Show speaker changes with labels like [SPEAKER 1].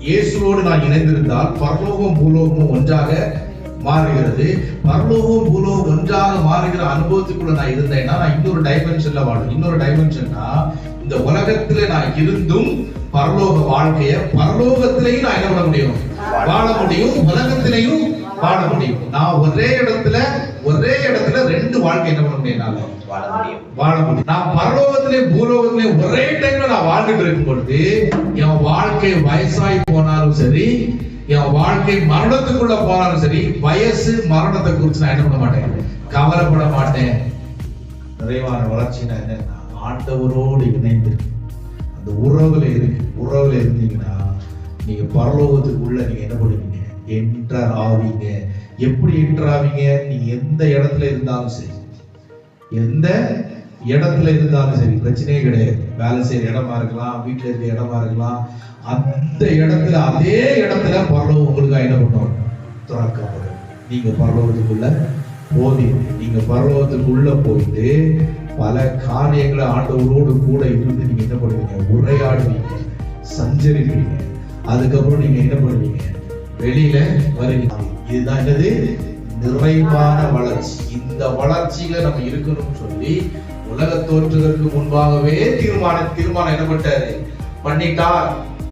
[SPEAKER 1] இயேசுவோடு நான் இணைந்திருந்தால் பரலோகம் பூலோகமும் ஒன்றாக மாறுகிறது. பரலோகம் பூலோகம் ஒன்றாக மாறுகிற அனுபவத்துக்குள்ள நான் இருந்தேன்னா நான் இன்னொரு டைமென்ஷன்ல வாழும். இன்னொரு டைமென்ஷன்னா இந்த உலகத்துல நான் இருந்தும் பரலோக வாழ்க்கைய பரலோகத்திலையும் நான் என்ன பண்ண முடியும், வாழ முடியும், உலகத்திலையும் வாழ முடியும். நான் ஒரே இடத்துல ரெண்டு வாழ்க்கை என்ன பண்ண முடியும், வாழ முடியும். நான் பரலோகத்திலே பூலோகத்திலே ஒரே டைம்ல நான் வாழ்ந்துட்டு இருக்கும் பொழுது என் வாழ்க்கை வயசாகி போனாலும் சரி, என் வாழ்க்கை மரணத்துக்குள்ள போனாலும் சரி, வயசு மரணத்தை குறித்து நான் என்ன பண்ண மாட்டேன், கவலைப்பட மாட்டேன். நிறைவான வளர்ச்சினா என்னன்னா ஆண்டவரோடு இணைந்து அந்த உறவுல இருந்தீங்கன்னா நீங்க பரலோகத்துக்குள்ள நீங்க என்ன பண்ணுவீங்க, என்டர் ஆவீங்க. எப்படி என்டர் ஆவீங்க, நீங்க எந்த இடத்துல இருந்தாலும் சரி, எந்த இடத்துல இருந்தாலும் சரி, பிரச்சனையே கிடையாது. வேலை செய்யற இடமா இருக்கலாம், வீட்டுல இருக்க இடமா இருக்கலாம், அந்த இடத்துல அதே இடத்துல பரலோகம் உங்களுக்கு என்ன பண்ணுவோம், திறக்கப்படும். நீங்க பரலோகத்துக்குள்ள போவீங்க. நீங்க பரலோகத்துக்குள்ள போயிட்டு பல காரியங்களை ஆண்டவரோடு கூட இருந்து நீங்க என்ன பண்ணுவீங்க, உரையாடுவீங்க, சஞ்சரிப்பீங்க. அதுக்கப்புறம் நீங்க என்ன பண்ணுவீங்க, வெளியில வருவீங்க. இதுதான் என்னது, நிறைவான வளர்ச்சி. இந்த வளர்ச்சியில நம்ம இருக்கணும்னு சொல்லி உலக தோற்றுவதற்கு முன்பாகவே தீர்மானம் என்ன பண்ணிட்டாரு, பண்ணிட்டார்.